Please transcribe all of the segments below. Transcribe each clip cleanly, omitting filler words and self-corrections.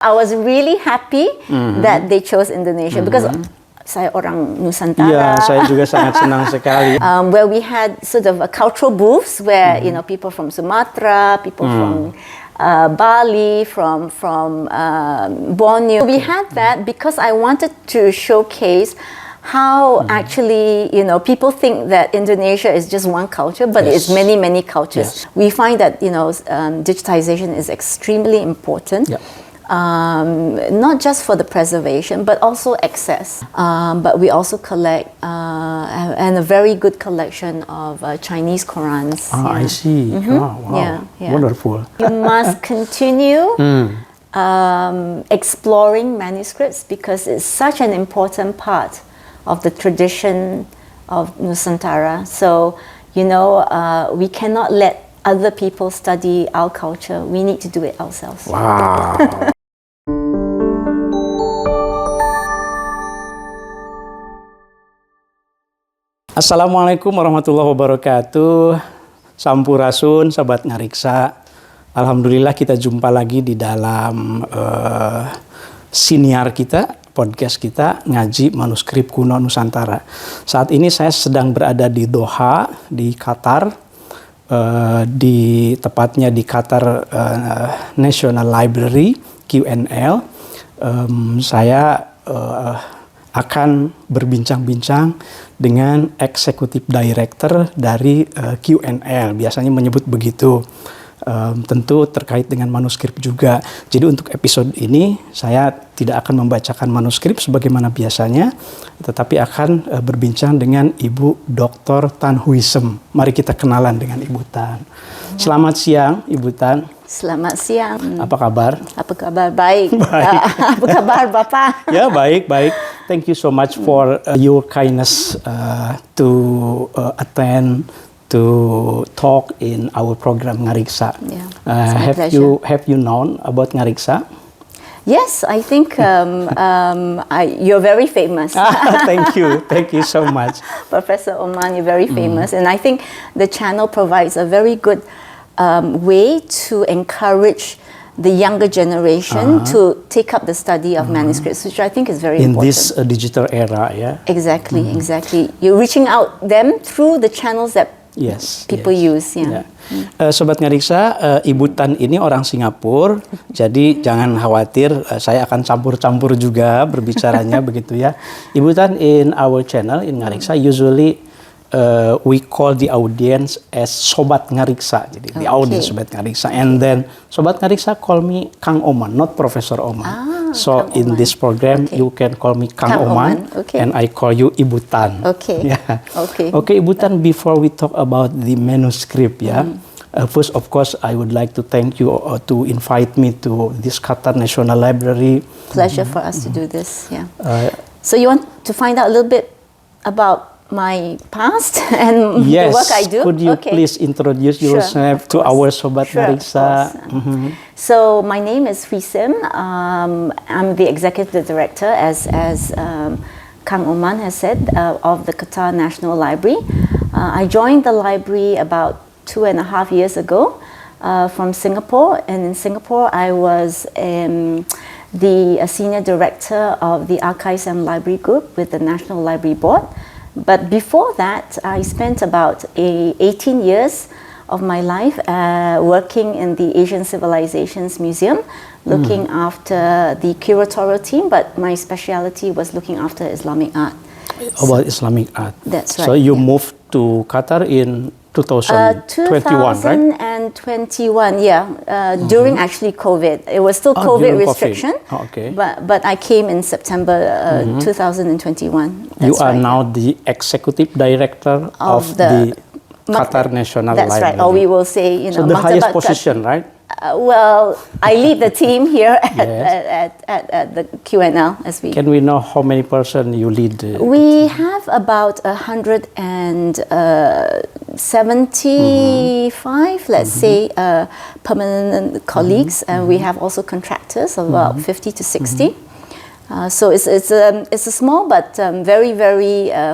I was really happy that they chose Indonesia because saya orang Nusantara. Iya, saya juga sangat senang sekali. Where we had sort of a cultural booths where you know people from Sumatra, people from Bali, from Borneo. We had that because I wanted to showcase how actually, you know, people think that Indonesia is just one culture, but it's many cultures. We find that, you know, digitization is extremely important. Not just for the preservation, but also access. But we also collect and a very good collection of Chinese Qurans. I see. Oh, wow. Wonderful. You must continue exploring manuscripts because it's such an important part of the tradition of Nusantara. So, you know, we cannot let other people study our culture. We need to do it ourselves. Wow. Assalamualaikum warahmatullahi wabarakatuh. Sampurasun, Sobat Ngariksa. Alhamdulillah kita jumpa lagi di dalam siniar kita, podcast kita, ngaji manuskrip kuno Nusantara. Saat ini saya sedang berada di Doha, di Qatar, tepatnya di Qatar National Library, QNL. Saya akan berbincang-bincang dengan Executive Director dari QNL, biasanya menyebut begitu. Tentu terkait dengan manuskrip juga. Jadi untuk episode ini saya tidak akan membacakan manuskrip sebagaimana biasanya, tetapi akan berbincang dengan Ibu Dr. Tan Huism. Mari kita kenalan dengan Ibu Tan. Selamat siang Ibu Tan. Selamat siang. Apa kabar? Apa kabar? Baik. Apa kabar Bapak? Ya, baik. Thank you so much for your kindness to attend to talk in our program Ngariksa. Have you known about Ngariksa? Yes, I think you're very famous. Thank you so much. Professor Oman, you're very famous. And I think the channel provides a very good way to encourage the younger generation to take up the study of manuscripts, which I think is very important. In this digital era, yeah? Exactly. You're reaching out them through the channels that people use. Sobat Ngariksa, Ibu Tan ini orang Singapura, jadi jangan khawatir, saya akan campur-campur juga berbicaranya begitu ya. Ibu Tan, in our channel in Ngariksa usually we call the audience as Sobat Ngariksa, jadi the audience Sobat Ngariksa, and then Sobat Ngariksa call me Kang Oman, not Professor Oman. So Kang in Oman. This program you can call me Kang Oman, and I call you Ibu Tan. Okay, Ibu Tan, before we talk about the manuscript, first of course I would like to thank you to invite me to this Qatar National Library. Pleasure for us to do this. So you want to find out a little bit about my past and the work I do? Could you please introduce yourself to our Sobat Ngariksa? So my name is Huism. I'm the Executive Director, as Kang Oman has said, of the Qatar National Library. I joined the library about 2.5 years ago from Singapore, and in Singapore I was the Senior Director of the Archives and Library Group with the National Library Board. But before that, I spent about 18 years of my life working in the Asian Civilizations Museum, looking after the curatorial team, but my specialty was looking after Islamic art. About Islamic art. That's right. So you moved to Qatar in 2021, right? 2021, during actually COVID. It was still COVID restriction, but I came in September 2021. You are now the Executive Director of the Qatar National Library. That's right, or we will say, you know. So the highest position, right? Well, I lead the team here at the QNL as we. Can we know how many person you lead? We have about 175, let's say, permanent colleagues, and we have also contractors of about 50 to 60. So it's a small but very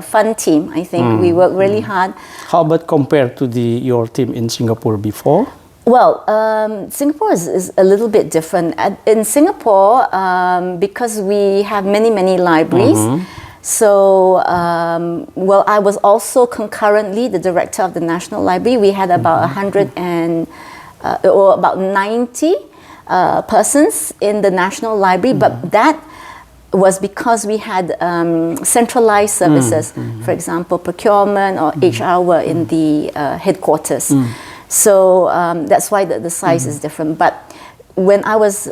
fun team. I think we work really hard. How about compared to your team in Singapore before? Well, Singapore is a little bit different. In Singapore, because we have many libraries, so, well, I was also concurrently the director of the National Library. We had about 90 persons in the National Library, but that was because we had centralized services. For example, procurement or HR were in the headquarters. So that's why the size is different. But when I was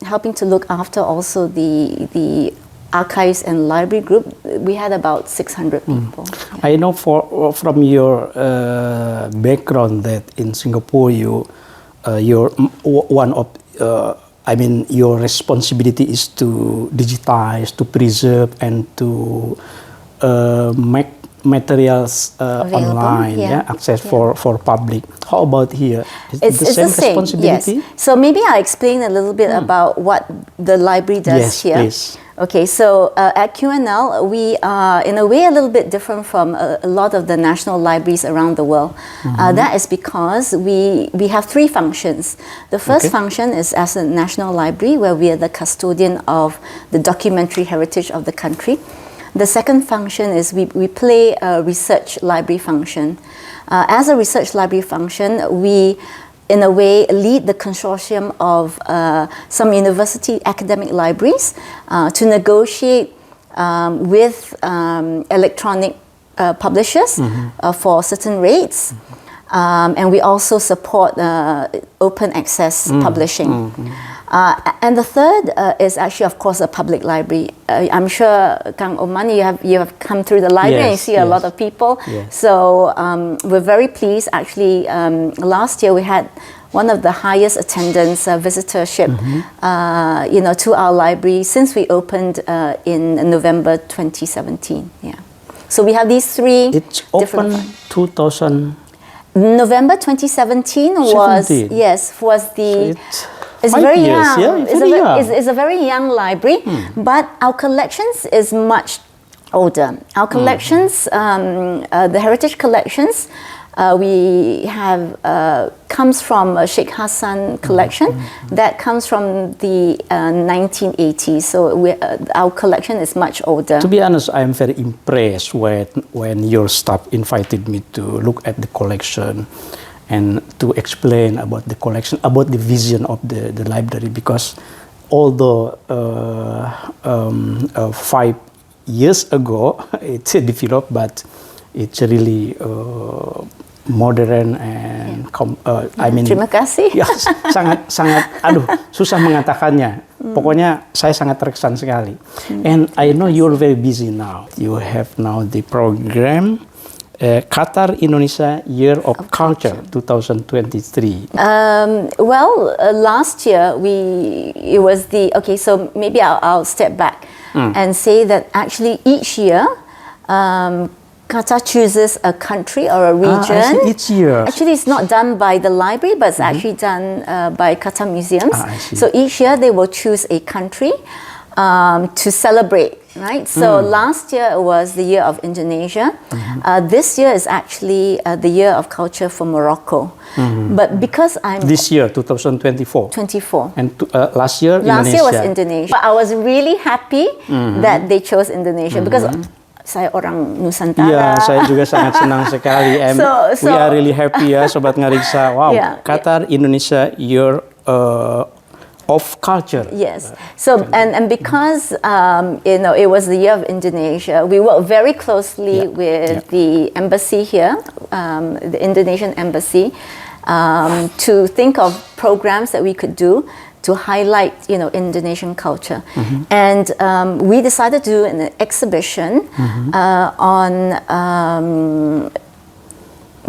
helping to look after also the archives and library group, we had about 600 people. I know from your background that in Singapore you're one of your responsibility is to digitize, to preserve, and to make materials online, access for public. How about here? Is it's the same responsibility? Yes. So maybe I'll explain a little bit about what the library does here. Please. Okay, so at QNL, we are in a way a little bit different from a lot of the national libraries around the world. That is because we have three functions. The first function is as a national library, where we are the custodian of the documentary heritage of the country. The second function is we play a research library function. As a research library function, we in a way lead the consortium of some university academic libraries to negotiate with electronic publishers for certain rates. And we also support open access publishing. And the third is actually, of course, a public library. I'm sure, Kang Oman, you have come through the library and you see a lot of people. So we're very pleased. Actually, last year we had one of the highest attendance visitorship, to our library since we opened in November 2017. Yeah. So we have these three. It's open 2000. November 2017 was the. So it's very young. It's a very young library, but our collections is much older. Our collections, the heritage collections, we have comes from a Sheikh Hassan collection that comes from the 1980s. So our collection is much older. To be honest, I am very impressed when your staff invited me to look at the collection and to explain about the collection, about the vision of the library, because although 5 years ago it's developed, but it's really modern and terima kasih. Ya, sangat susah mengatakannya. Pokoknya saya sangat terkesan sekali. And I know you're very busy now. You have now the program Qatar-Indonesia Year of Culture 2023. Last year it was so maybe I'll step back and say that actually each year Qatar chooses a country or a region. Each year. Actually, it's not done by the library, but it's actually done by Qatar museums. So each year they will choose a country to celebrate. Right. So last year was the year of Indonesia. This year is actually the year of culture for Morocco. But because this year 2024. 24. And last year Indonesia was Indonesia. But I was really happy that they chose Indonesia because saya orang Nusantara. Ya, saya juga sangat senang sekali. We are really happy ya, Sobat Ngariksa. Wow, Qatar-Indonesia Year of Culture. Yes. So and because it was the year of Indonesia, we worked very closely with the embassy here, the Indonesian embassy, to think of programs that we could do to highlight Indonesian culture. And we decided to do an exhibition on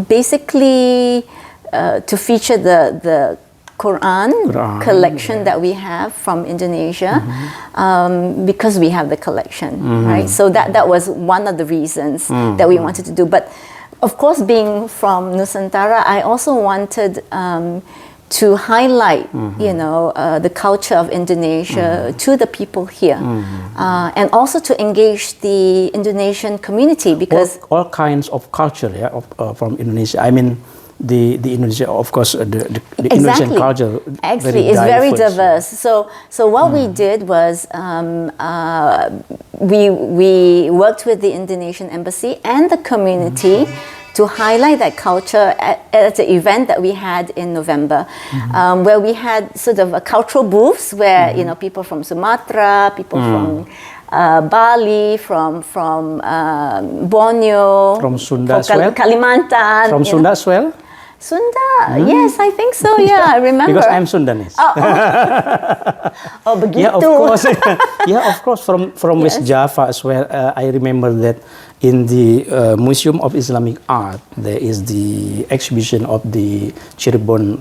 basically to feature the Quran collection that we have from Indonesia, because we have the collection, right? So that was one of the reasons that we wanted to do. But of course, being from Nusantara, I also wanted to highlight, the culture of Indonesia to the people here, and also to engage the Indonesian community, because all kinds of culture from Indonesia. I mean, the Indonesia, of course, the Indonesian culture. Actually, it's very diverse. So what we did was we worked with the Indonesian embassy and the community to highlight that culture at the event that we had in November, where we had sort of a cultural booths where people from Sumatra, people from Bali, from Borneo, from Sunda as well, Kalimantan, from Sunda as well. Sunda, yes, I think so. Yeah, I remember. Because I'm Sundanese. Oh, begitu. Yeah, of course. Yeah, of course. From West Java as well. I remember that in the Museum of Islamic Art, there is the exhibition of the Cirebon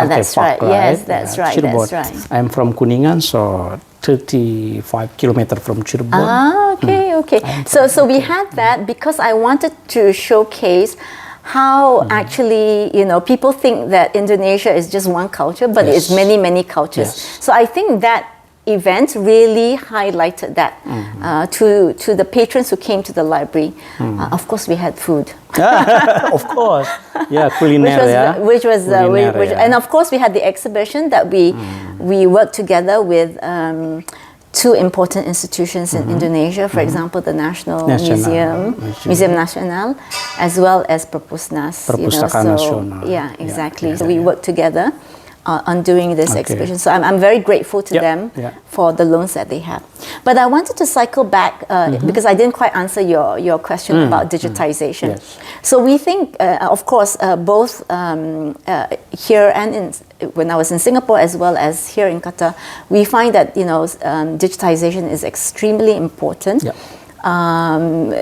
that's right. Yes, that's right. Cirebon. That's right. I'm from Kuningan, so 35 kilometers from Cirebon. Okay. So we had that because I wanted to showcase how actually, people think that Indonesia is just one culture, but it's many, many cultures. Yes. So I think that event really highlighted that to the patrons who came to the library. Of course, we had food. Of course. Yeah, culinary. And of course, we had the exhibition that we worked together with two important institutions in Indonesia, for example, the National Museum Nasional, as well as Perpusnas. Nasional. Yeah, exactly. So we worked together on doing this exhibition. So I'm very grateful to them for the loans that they have. But I wanted to cycle back because I didn't quite answer your question about digitization. Yes. So we think, of course, both here and when I was in Singapore as well as here in Qatar, we find that digitization is extremely important. Yeah.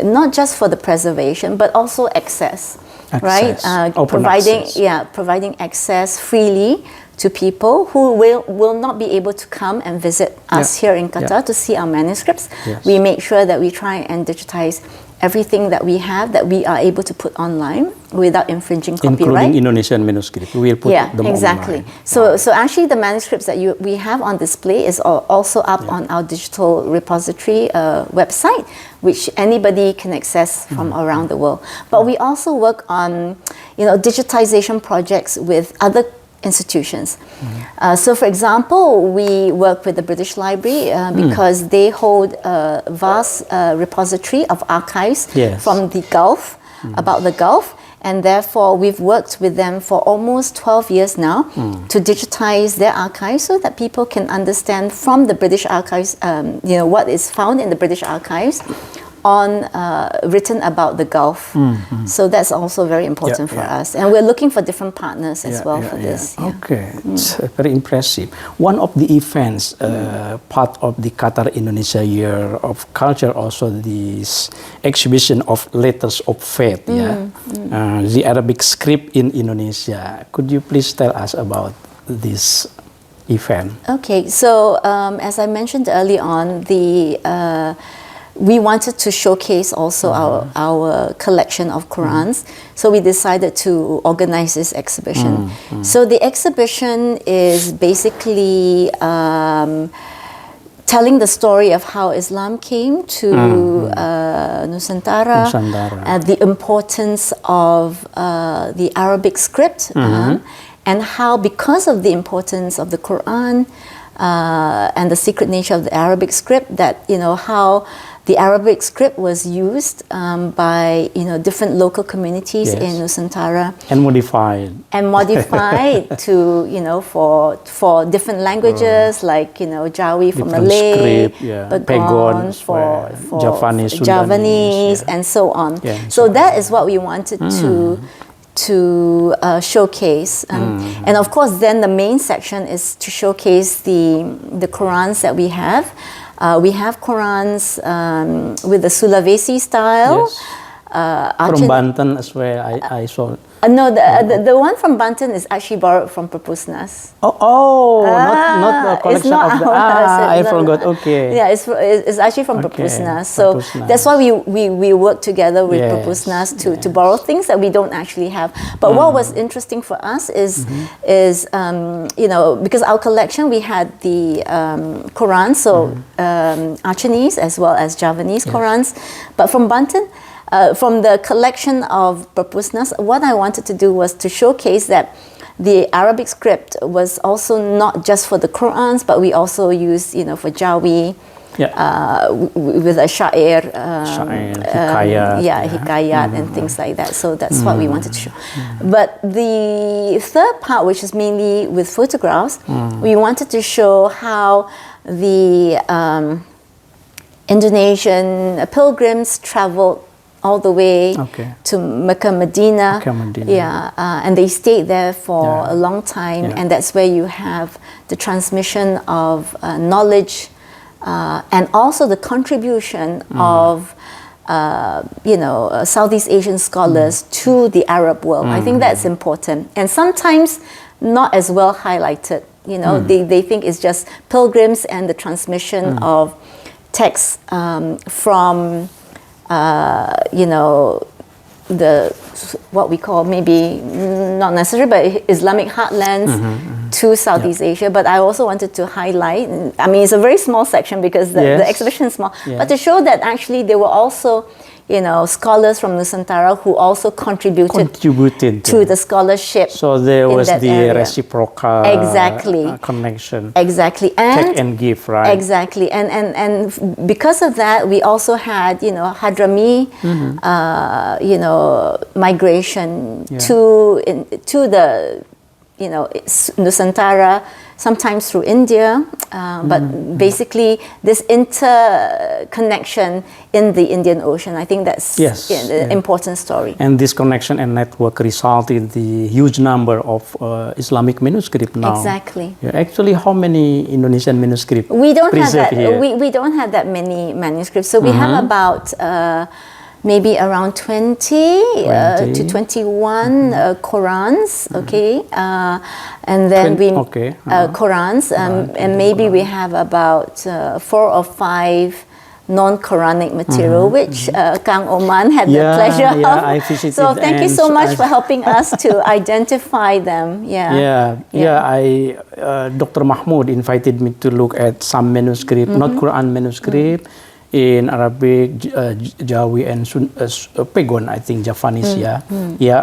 Not just for the preservation, but also access. Right? Providing access freely to people who will not be able to come and visit us here in Qatar to see our manuscripts. Yes. We make sure that we try and digitize everything that we have that we are able to put online without infringing copyright. Including Indonesian manuscript. We will put them online. So actually the manuscripts that we have on display is also up on our digital repository website, which anybody can access from around the world. But we also work on digitization projects with other institutions. So for example, we work with the British Library because they hold a vast repository of archives from the Gulf, about the Gulf, and therefore we've worked with them for almost 12 years now to digitize their archives so that people can understand from the British archives, what is found in the British archives on written about the Gulf. So that's also very important for us. And we're looking for different partners as well for this. Okay, it's very impressive. One of the events, part of the Qatar-Indonesia Year of Culture, also this exhibition of Letters of Faith, the Arabic script in Indonesia. Could you please tell us about this event? Okay, so as I mentioned early on, we wanted to showcase also our collection of Qurans, so we decided to organize this exhibition. So the exhibition is basically telling the story of how Islam came to Nusantara, the importance of the Arabic script, and how, because of the importance of the Quran and the secret nature of the Arabic script, that how the Arabic script was used by different local communities in Nusantara and modified to for different languages like Jawi for Malay, Pegon for Javanese, and so on. So that is what we wanted to showcase, and of course then the main section is to showcase the Qurans that we have. We have Qurans with the Sulawesi style. From Banten as well, I saw. No, the one from Banten is actually borrowed from Perpusnas. Not the collection of the. I forgot. Okay. Yeah, it's actually from Perpusnas. So that's why we work together with Perpusnas to borrow things that we don't actually have. But what was interesting for us is because our collection, we had the Quran, so Achinese as well as Javanese Qurans, but from Banten. from the collection of purposeness, what I wanted to do was to showcase that the Arabic script was also not just for the Qur'ans, but we also use, for Jawi, with a sha'ir, hikayat and things like that. So that's what we wanted to show. But the third part, which is mainly with photographs, we wanted to show how the Indonesian pilgrims traveled all the way to Mecca, Medina. And they stayed there for a long time, and that's where you have the transmission of knowledge, and also the contribution of Southeast Asian scholars to the Arab world. I think that's important, and sometimes not as well highlighted. They think it's just pilgrims and the transmission of texts from the what we call, maybe not necessarily, but Islamic heartlands to Southeast Asia. But I also wanted to highlight, I mean, it's a very small section because the exhibition is small, but to show that actually there were also scholars from Nusantara who also contributed to the scholarship. So there was the area. Reciprocal connection. Exactly. And take and give, right? Exactly. And because of that, we also had, Hadrami, migration to the, Nusantara, sometimes through India, but basically this interconnection in the Indian Ocean, I think that's an important story. And this connection and network result in the huge number of Islamic manuscripts now. Exactly. Actually, how many Indonesian manuscripts we don't have that. We don't have that many manuscripts. So we have about maybe around 20 to 21 Qurans, and then Qurans, and maybe we have about 4 or 5 non-Quranic material, which Kang Oman had the pleasure of. I visited. So thank you so much for helping us to identify them. Dr. Mahmoud invited me to look at some manuscript, not Quran manuscript, in Arabic, Jawi and Pegon, I think Javanese,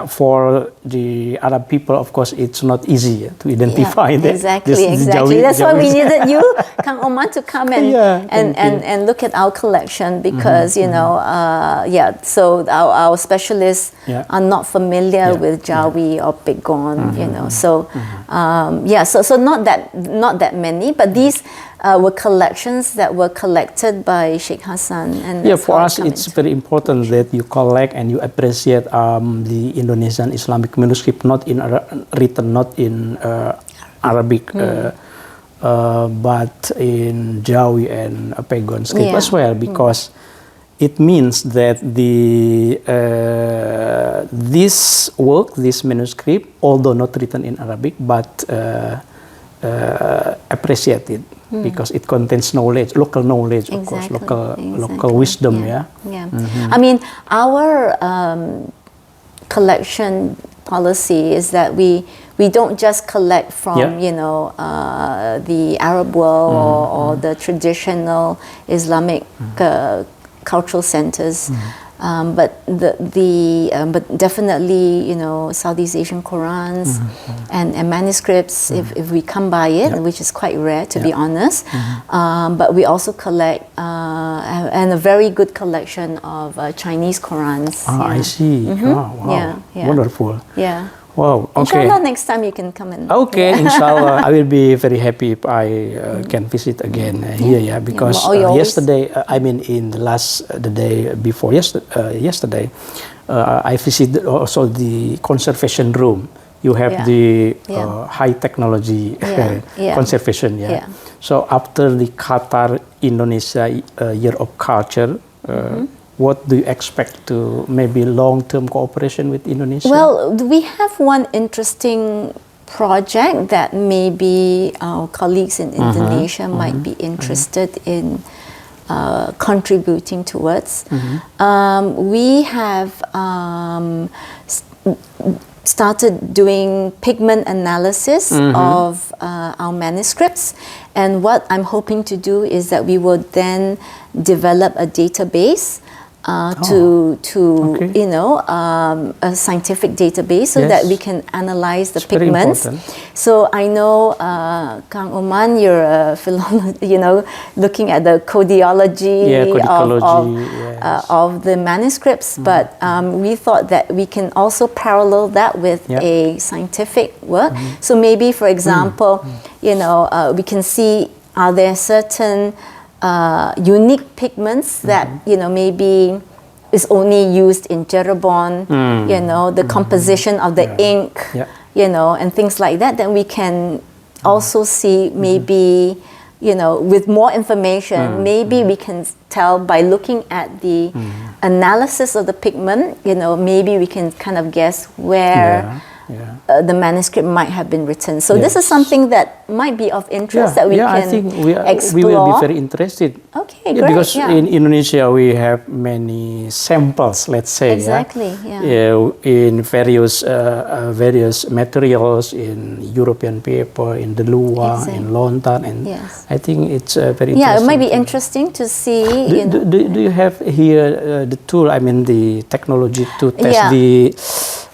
for the Arab people, of course, it's not easy to identify that. Exactly. That's why we needed you, Kang Oman, to come and look at our collection, because, so our specialists are not familiar with Jawi or Pegon, so not that many, but these were collections that were collected by Sheikh Hassan. And for us, it's very important that you collect and you appreciate the Indonesian Islamic manuscript, written not in Arabic, but in Jawi and Pegon script as well, because it means that this manuscript, although not written in Arabic, but appreciated because it contains knowledge, local knowledge, of course, local wisdom. I mean, our collection policy is that we don't just collect from the Arab world or the traditional Islamic cultural centers. But but definitely, Southeast Asian Qurans and manuscripts, if we come by it, which is quite rare, to be honest. But we also collect, and a very good collection of Chinese Qurans. I see. Wow. Wonderful. Wow. Okay. Inshallah, next time you can come in. Okay, inshallah, I will be very happy if I can visit again here. Because yesterday, in the day before yesterday, I visited also the conservation room. You have the high technology conservation. So after the Qatar-Indonesia Year of Culture. What do you expect to maybe long-term cooperation with Indonesia? Well, we have one interesting project that maybe our colleagues in Indonesia might be interested in contributing towards. We have started doing pigment analysis of our manuscripts, and what I'm hoping to do is that we will then develop a database to a scientific database so that we can analyze the pigments. So I know Kang Oman, you're a looking at the codiology of the manuscripts, but we thought that we can also parallel that with a scientific work. So maybe, for example, we can see, are there certain unique pigments that maybe is only used in Cirebon, the composition of the ink, and things like that. Then we can also see maybe, with more information, maybe we can tell by looking at the analysis of the pigment, maybe we can kind of guess where the manuscript might have been written. So this is something that might be of interest that we can I think explore. we will be very interested. Okay, great. Because in Indonesia we have many samples, let's say. Exactly. In various materials, in European paper, in the Lua, in Lontan, and I think it's very interesting. Yeah, it might be interesting to see. Do you have here the tool? I mean, the technology to test the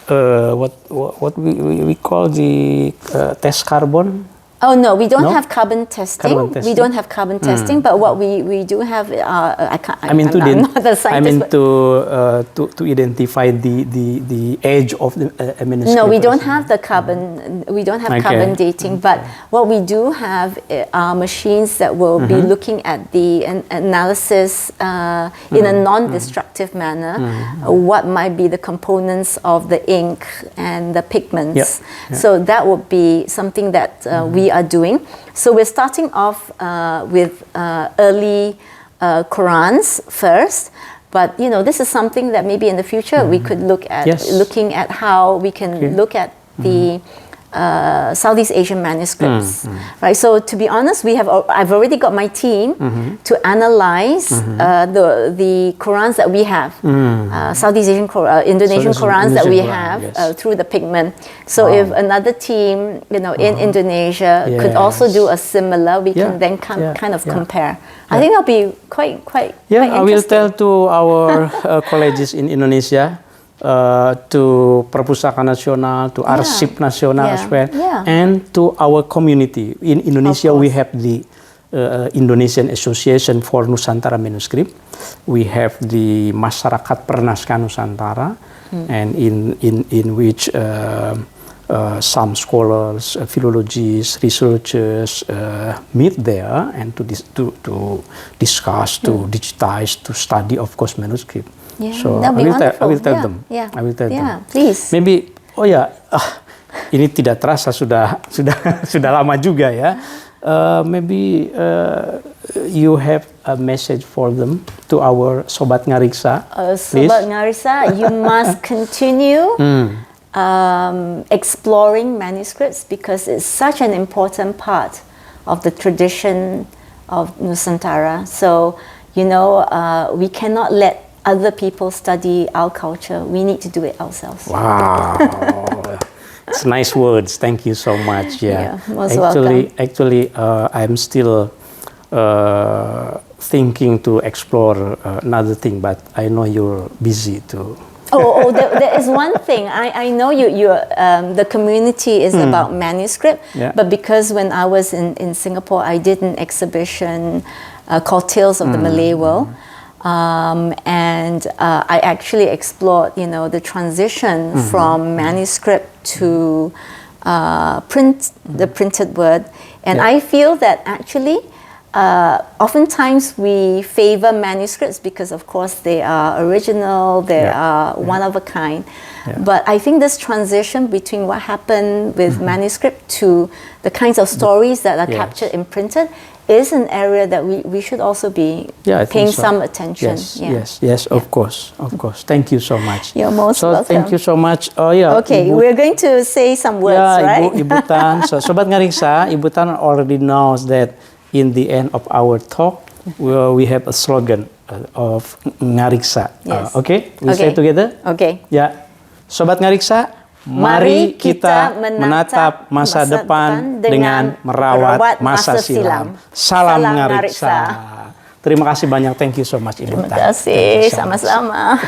what we call the test carbon? Oh no, we don't have carbon testing. We don't have carbon testing, but what we do have, I'm not a scientist. I mean to identify the age of the manuscript. No, we don't have the carbon. We don't have carbon dating. But what we do have are machines that will be looking at the analysis in a non-destructive manner. What might be the components of the ink and the pigments? So that would be something that we are doing. So we're starting off with early Qurans first, but this is something that maybe in the future we could look at, looking at how we can look at the Southeast Asian manuscripts, right? So to be honest, I've already got my team to analyze the Qurans that we have, Southeast Asian, Indonesian Qurans that we have through the pigment. So if another team, in Indonesia could also do a similar, we can then kind of compare. I think that'll be quite interesting. I will tell to our colleges in Indonesia, to Perpustakaan Nasional, to Arsip Nasional as well, and to our community. In Indonesia, we have the Indonesian Association for Nusantara Manuscript. We have the Masyarakat Pernaskahan Nusantara, and in which some scholars, philologists, researchers meet there and to discuss, to digitize, to study, of course, manuscript. So I will tell them. I will tell them. Please. Maybe, ini tidak terasa sudah lama juga ya. Maybe you have a message for them, to our Sobat Ngariksa. Sobat Ngariksa, you must continue exploring manuscripts because it's such an important part of the tradition of Nusantara. So, we cannot let other people study our culture. We need to do it ourselves. Wow. It's nice words. Thank you so much. Most welcome. Actually, I'm still thinking to explore another thing, but I know you're busy too. There is one thing. I know the community is about manuscript, but because when I was in Singapore, I did an exhibition called Tales of the Malay World. And I actually explored, the transition from manuscript to the printed word. And I feel that actually, oftentimes we favor manuscripts because, of course, they are original, they are one of a kind. But I think this transition between what happened with manuscript to the kinds of stories that are captured in printed is an area that we should also be paying some attention. Yes, of course. Thank you so much. You're most welcome. Thank you so much. Okay, we're going to say some words, right? Ibu Tan. So, Sobat Ngariksa, Ibu Tan already knows that in the end of our talk, we have a slogan of Ngariksa. Okay, we say it together? Okay. Sobat Ngariksa, mari kita menatap masa depan dengan merawat masa silam. Salam Ngariksa. Terima kasih banyak. Thank you so much, Ibu Terima Tan. kasih, sama-sama.